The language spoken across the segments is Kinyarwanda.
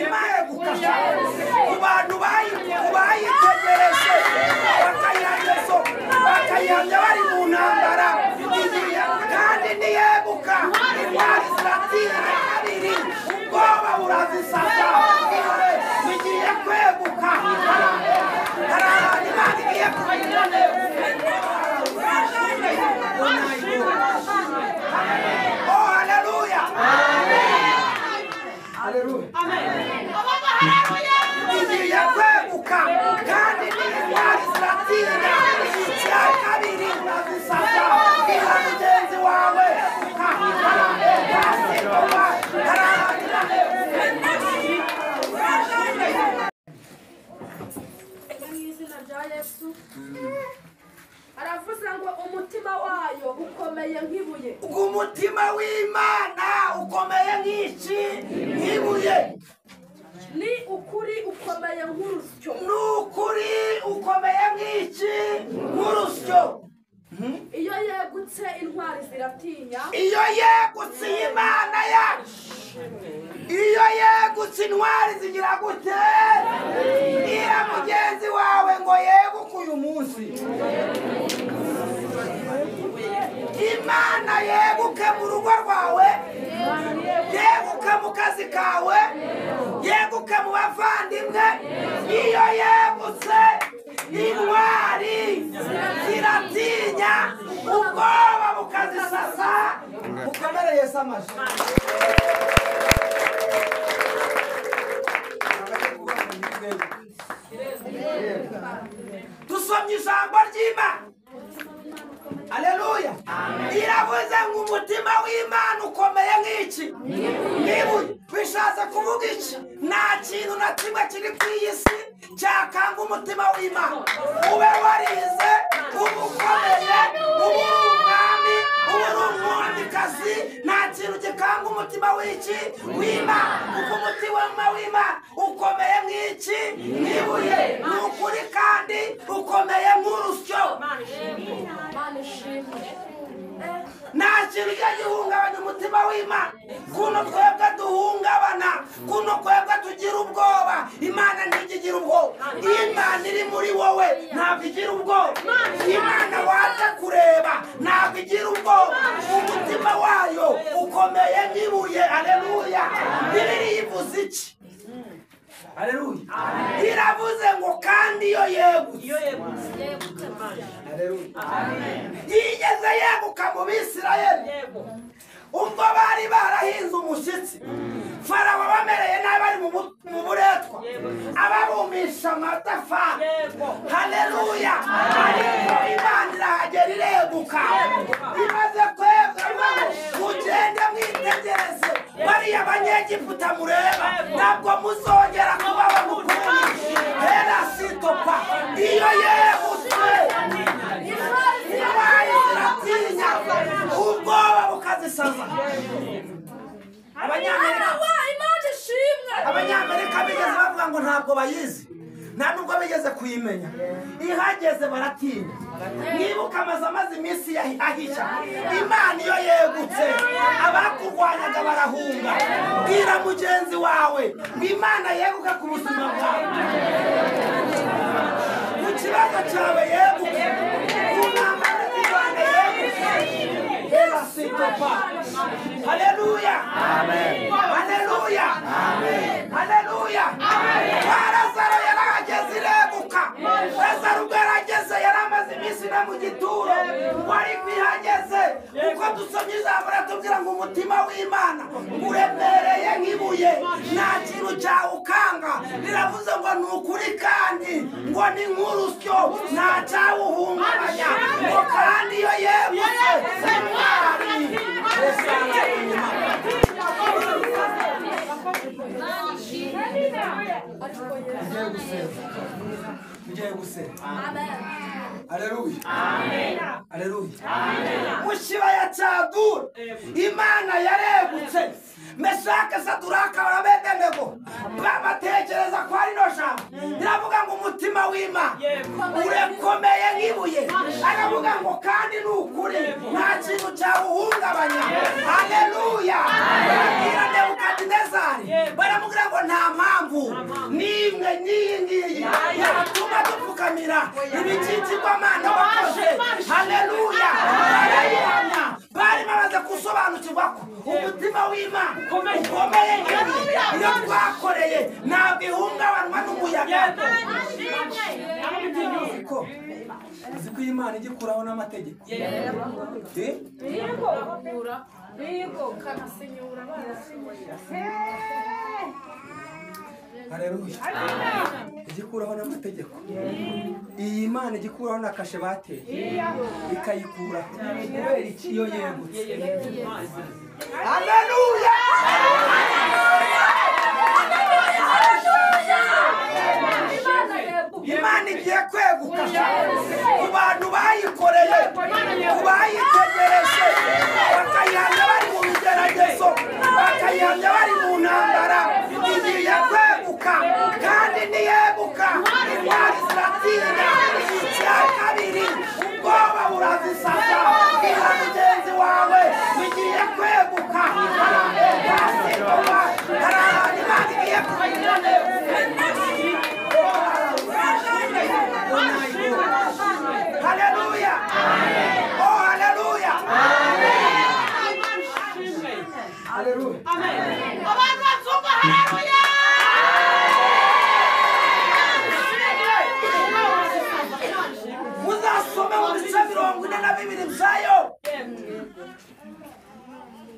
imeguka ku bantu bayitegereje bakayanja bari mu ntambara kandi niyeguka intwari ziratira kabiri ubwoba burazisasa bigiye kweguka Imana igiye kugira Oh, hallelujah. Hallelujah. Igiye kweguka kandi n'intwari ziratinda icya kabiri urazisasa iha mugenzi wawe izina rya Yesu aravuze ngo umutima wayo ukomeye nk'ibuye umutima w'Imana ukomeye nk'ibuye ni ukuri ukomeye nk'urusyo n'ukuri ukomeye nk'urusyo iyo yegutse intwari ziratinya iyo yegutse Imana yacu iyo yegutse intwari zigira gute ira mugenzi wawe ngo yeguke uyu munsi Imana yeguke mu rugo rwawe yeguke mu kazi kawe yeguke mu bavandimwe iyo yegutse intwari ziratinya ubwoba bukazisasa mukomere Yesu amaji dusomye ijambo ry'Imana Haleluya iravuze ngo umutima w'Imana ukomeye nk'iki nk'ibuye bishatse kuvuga iki nta kintu na kimwe kiri ku iyi si cyakanga umutima w'Imana ube warize uba ukomeye uba uri umwami uba uri umwamikazi nta kintu gikanga umutima w'iki w'Imana kuko umutima w'Imana ukomeye nk'iki nk'ibuye ni ukuri kandi ukomeye nk'urusyo nta kintu gihungabanya umutima w'Imana kuno twebwe duhungabana kuno twebwe tugira ubwoba Imana ntigira ubwoba Imana iri muri wowe ntabwo igira ubwoba Imana waje kureba ntabwo igira ubwoba umutima wayo ukomeye nk'ibuye haleluya Bibiliya ivuze iki Haleluya iravuze ngo kandi iyo yegutse yigeze yeguka mu Bisirayeli ubwo bari barahinze umushyitsi Farawo bamereye nabi bari mu buretwa ababumisha amatafari haleluya ariko Imana irahagera ireguka imaze kwegura mugende mwitegereze bariya abanyegiputa mureba ntabwo muzongera kuba bamukundi hera sitopa iyo yegutse intwari ziratinya ubwoba bukazisaza Abanyamerika bigeze bavuga ngo ntabwo bayizi nta nubwo bigeze kuyimenya ihageze baratinya nibuka amaze iminsi ahisha Imana iyo yegutse abakurwanyaga barahunga bwira mugenzi wawe ngo Imana yeguke ku buzima bwawe ku kibazo cyawe yeguke ku ntambara y'Imana yeguke haleluya haleluya haleluya Lazaro yarahageze ireguka Lazaro ubwo yarageze yari amaze iminsi na mu gituro wari kwihageze uko dusomye ijambo ratubwira ngo umutima w'Imana uremereye nk'ibuye nta kintu cyawukanga riravuze ngo ni ukuri kandi ngo ni nk'urusyo nta cyawuhungabanya ngo kandi iyo yegutse Haleluya haleluya mushibaya cyagura Imana yaregutse Meshake Saduraka Abednego babatekereza ko ari no jambo iravuga ngo umutima w'Imana urekomeye nk'ibuye aravuga ngo kandi n'ukuri nta kintu cyawuhungabanya haleluya baramubwira Nebukadinezari baramubwira ngo nta barayishimira ibikikigwamana wakoze. Haleluya, barayihamya. Bari bamaze gusobanukirwa ko umutima w'Imana ukomeye iyo twakoreye ntabwo ihungabanwa n'umuyaga. Uzi ko Imana igikuraho n'amategeko. Haleluya, igikuraho n'amategeko. Iyi Imana igikuraho na kashe bateye ikayikuraho kubera iki? Iyo yegutse. Haleluya, Imana igiye kweguka ku bantu bayikoreye, ku bayitegereje, bakayihamya bari mu bigeragezo, bakayihamya bari mu ntambara. Igiye kweguka kandi niyeguka intwari ziratinya. Icya kabiri, ubwoba burazisaza. Bwira mugenzi wawe bigiye kweguka. Hari abantu Imana igiye kugira neza. Haleluya, oh haleluya, haleluya, abantu batumva haleluya. Muzasome mu bice 42 byayo.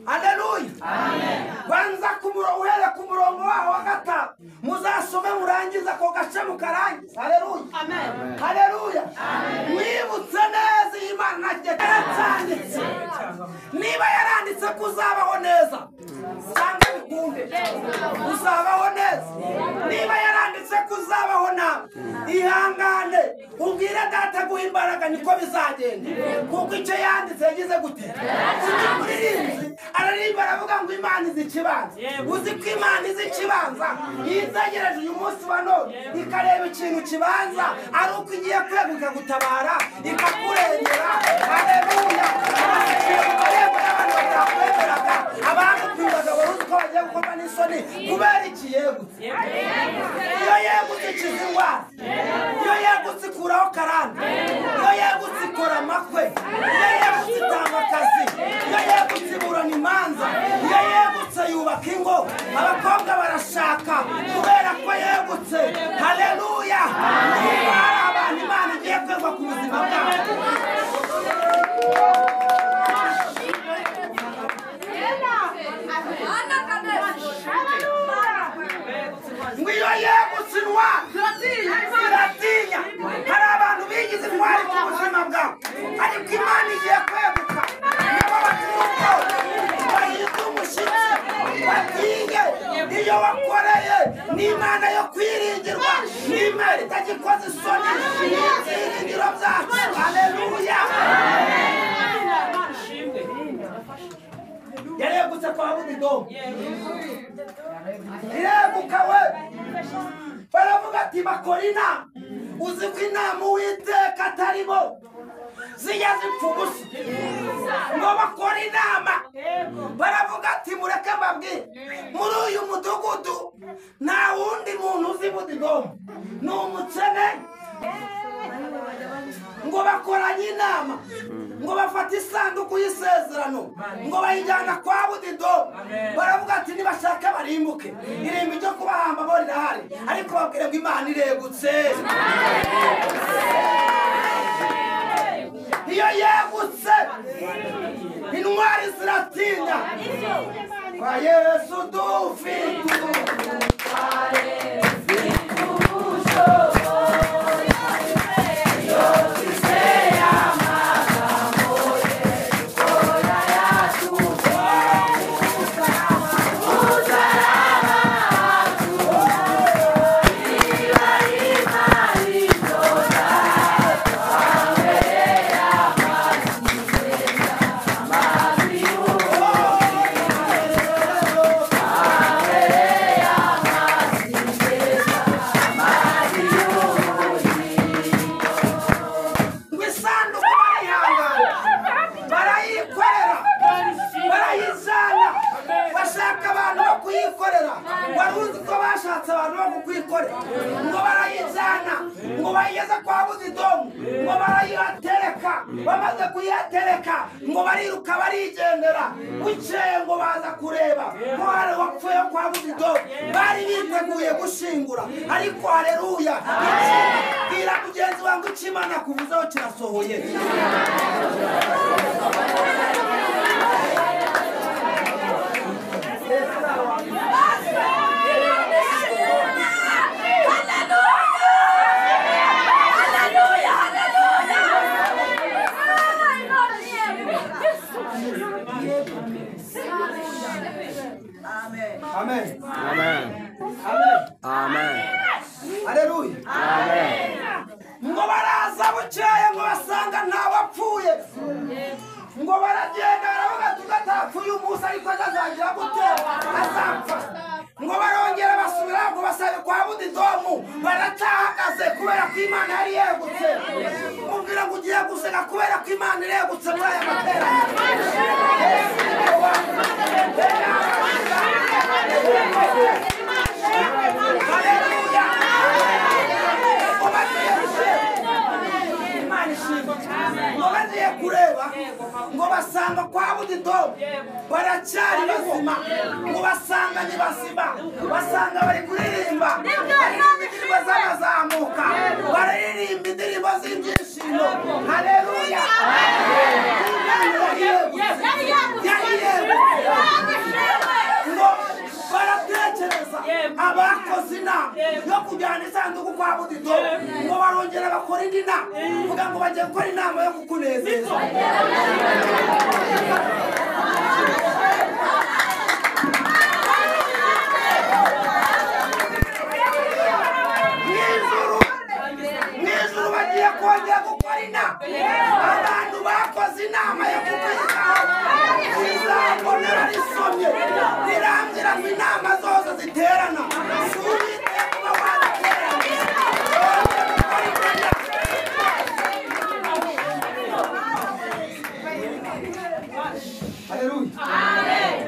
Haleluya, kwanza uhere ku murongo waho wa gatatu muzasome murangiza ko gace mukarangiza. Haleluya, haleluya. Mwibutse neza Imana yaranditse. Niba yaranditse kuzabaho neza sanga bikunde uzabaho neza. Niba yaranditse kuzabaho nawe ihangane ubwire data guha imbaraga niko bizagenda, kuko icyo yanditse yagize gute. Aririmba aravuga ngo Imana izi ikibanza. Uzi ko Imana izi ikibanza yizegereje uyu munsi wa none ikareba ikintu kibanza ari uko igiye kweguka gutabara ikakurengera. Haleluya, abantu batakwemeraga, abagukwibaga wari uzi ko bagiye gukorwa n'isoni kubera iki yegutse. Iyo yegutse ikiza indwara, iyo yegutse ikuraho karande, iyo yegutse ikora amakwe, iyo yegutse itanga akazi, iyo yegutse iburana imanza, iyo yegutse yubaka ingo. Abakobwa barashaka kubera ko yegutse. Haleluya, niba hari abantu Imana igiye kwegwa ku buzima bwabo. Ngo iyo yegutse intwari ziratinya. Hari abantu bigize intwari ku buzima bwabo, ariko Imana igiye kweguka nabo batiruko bahinda umushyitsi batinye. Iyo wakoreye n'Imana yo kwiringirwa, n'Imana itagikoze isoni, n'ibyiringiro byacu. Haleluya, yaregutse kwa Budidomu, ireguka we. Baravuga ati bakora inama. Uzi ko inama Uwiteka atarimo zijya zipfa ubusa, ngo bakora inama. Baravuga ati mureke mbabwire, muri uyu mudugudu nta wundi muntu uzi Budidomu, ni umukene. Ngo bakoranye inama, ngo bafata isanduku y'isezerano, ngo bayijyana kwa Budidomu. Baravuga ati nibashaka barimbuke, irimbi ryo kubahamba bo rirahari, ariko babwire ngo Imana iregutse. Iyo yegutse intwari ziratinya. Kwa Yesu dufite ubutware. ngo bayigeze kwa Buzidomu ngo barayihatereka bamaze kuyihatereka ngo bariruka barigendera bukeye ngo baza kureba ko hari wapfuye kwa Buzidomu bari biteguye gushingura ariko haleluya bwira mugenzi wangu Imana kuvuzaho kirasohoye Amen. Amen. Amen. Amen. Haleluya. Amen. Ngo baraza bukeye ngo basanga ntawapfuye. Ngo baragenda baravuga tugatapfuye umunsi ariko azagira gute azapfa. Ngo barongera basubira ngo basabe kwa Buzidomu baratahagaze kubera ko Imana yari yegutse. Mubwira ngo ugiye guseka kubera ko Imana yari yegutse muri aya materaniro. Ngo bagiye kureba ngo basanga kwa Buzidomu baracyari bazima ngo basanga ni bazima basanga bari kuririmba indirimbo z'amazamuka baririmba indirimbo z'ibyishimo haleluya ngo baratekereza abakoze inama yo kujyana isanduku kwa Buzidomu ngo barongera bakora indi nama kuvuga ngo bagiye gukora inama yo kukunezeza mw'ijuru bagiye kongera gukora inama abantu bakoze inama yo kukwitaho ijambo nararisomye rirangira ngo inama zose ziterana subite kuba waraterana haleluya amen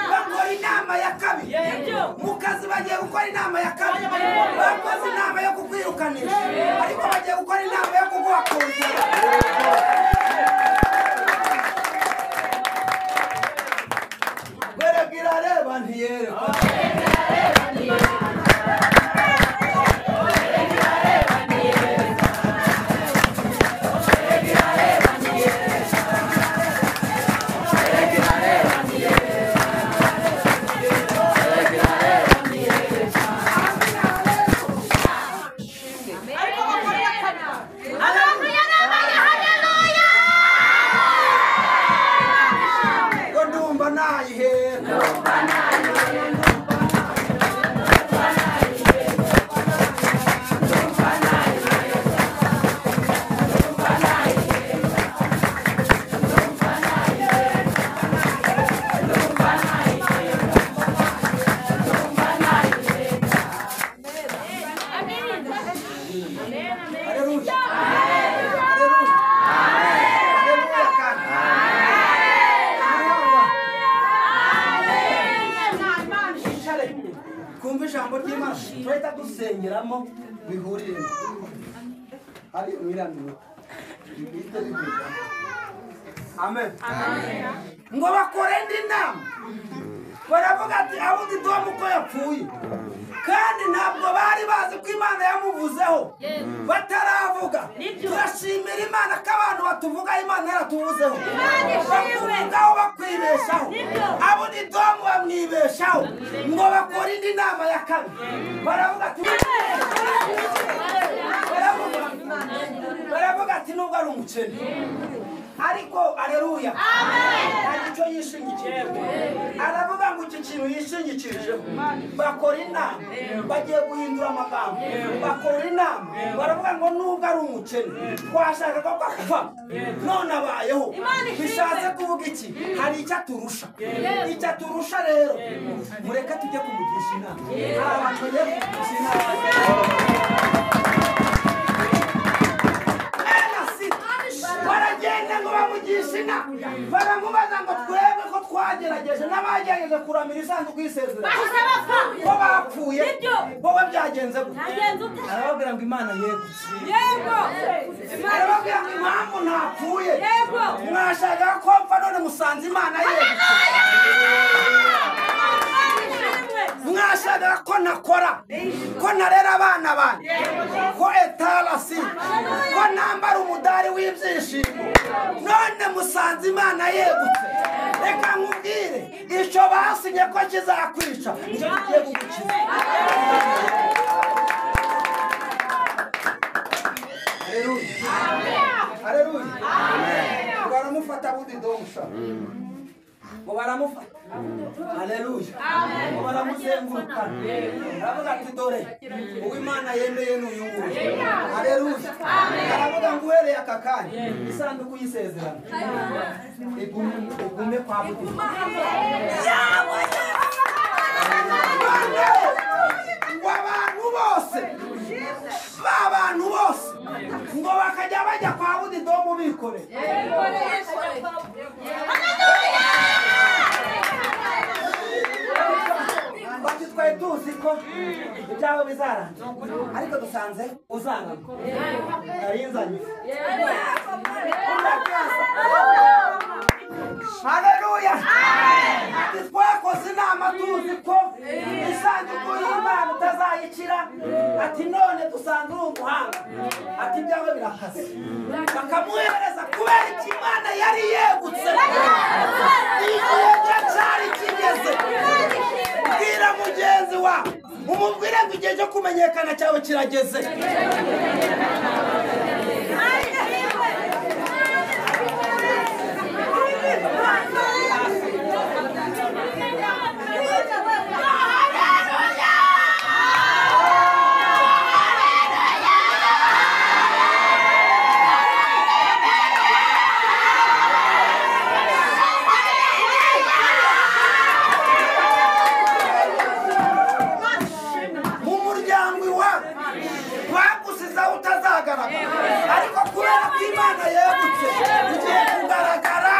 bakora inama ya kabiri mu kazi bagiye gukora inama ya kabiri bakoze inama yo kukwirukanisha ariko bagiye gukora inama yo kuguhakurikira beregira reba ntiyereka kumva ijambo ry'Imana twahita dusengeramo bihurire hari umwiramiro amen ngo bakore indi nama baravuga ati Buzidomu ko yapfuye kandi ntabwo bari bazi ko Imana yamuvuzeho bataravuga turashimira Imana ko abantu batuvuga Imana yaratuvuzeho bakuvugaho bakwibeshaho Buzidomu bamwibeshaho ngo bakore indi nama ya kabiri baravuga ati baravuga ati nubwo ari umukene ariko haleluya amen icyo yishingikije aravuga ngo iki kintu yishingikirijeho bakora inama bagiye guhindura amagambo bakora inama baravuga ngo nubwo ari umukene twashaka ko apfa none abayeho bishatse kuvuga iki hari icyo aturusha rero mureke tujye kumugisha inama abantu bagiye kumugisha inama baragenda ngo bamugishe inama bagerageje n'abagerageje kuramira isanduku y'isezerano ko bapfuye wowe byagenze gute arababwira ngo Imana yegutse arababwira ngo impamvu ntapfuye mwashaka ko mpfa none musanze Imana yegutse mwashaka ko nakora ko narera abana banjye ko etalasi ko nambara umudari w'ibyishimo none musanze Imana yegutse reka nkubwire icyo basinye ko kizakwica nicyo kigiye kugukiza haleluya baramufata budidomsha ngo baramufata haleluya ngo baramuzenguruka aravuga ati dore uwo Imana yemeye n'uyu nguyu haleluya aravuga ngo uhereye aka kanya isanduku y'isezerano igume kwa budido ngo abantu bose ngo bakajya bajya kwa budidomu bikoreye bati twari tuzi ko ibyawe bizarangira ariko dusanze uzangana yarinzanye haleluya ati twakoze inama tuzi ko isanduku y'Imana utazayikira ati none dusanze uri umuhanga ati ibyawe birakaze bakamuhereza kubera iki Imana yari yegutse igihe cyari kigeze bwira mugenzi wawe umubwire ngo igihe cyo kumenyekana cyawe kirageze ariko kubera ko Imana yegutse ugiye kugaragara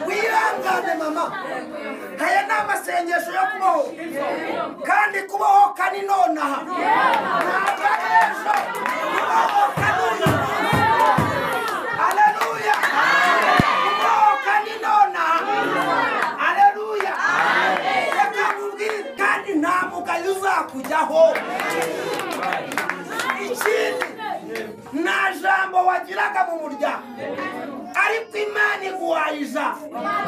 wihangane mama aya ni amasengesho yo kubaho kandi kubaho kani nonaha kujyaho ikindi nta jambo wagiraga mu muryango ariko Imana iguhayiza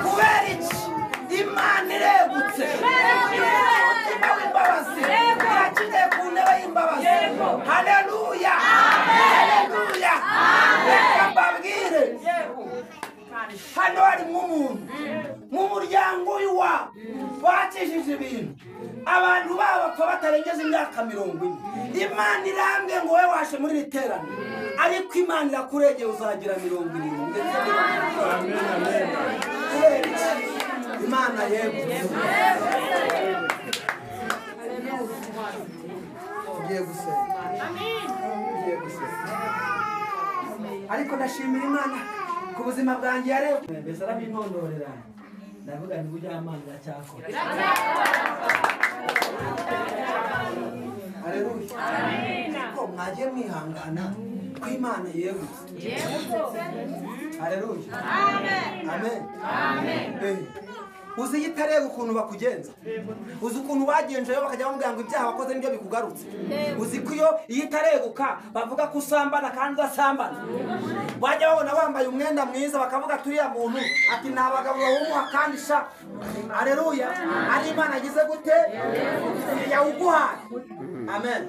kubera iki Imana iregutse umutima w'imbabazi yakize ku ntebe y'imbabazi haleluya haleluya reka mbabwire hano harimo umuntu mu muryango w'iwabo bakijije ibintu abantu bapfa batarengeje imyaka 40 Imana irambye ngo wowe washe muri riterano ariko Imana irakuregeye uzagira 70 ndetse Imana yegutse ugiye gusenga ugiye gusenga ariko ndashimira Imana ku buzima bwanjye yareba mbese arabintondorera ndavuga ngo ujya Imana iracyakora haleluya ko mwagiye mwihangana ko Imana yegutse haleluya amen amen uzi yitareba ukuntu bakugenza uzi ukuntu bagenjeyo bakajya bamubwira ngo ibyaha wakoze nibyo bikugarutse uzi ko iyo itareguka bavuga ko usambana kandi udasambana bajya babona bambaye umwenda mwiza bakavuga turiya muntu ati ni abagabo bawumuha kandi sha haleluya ari Imana agize gute yawuguhaye amen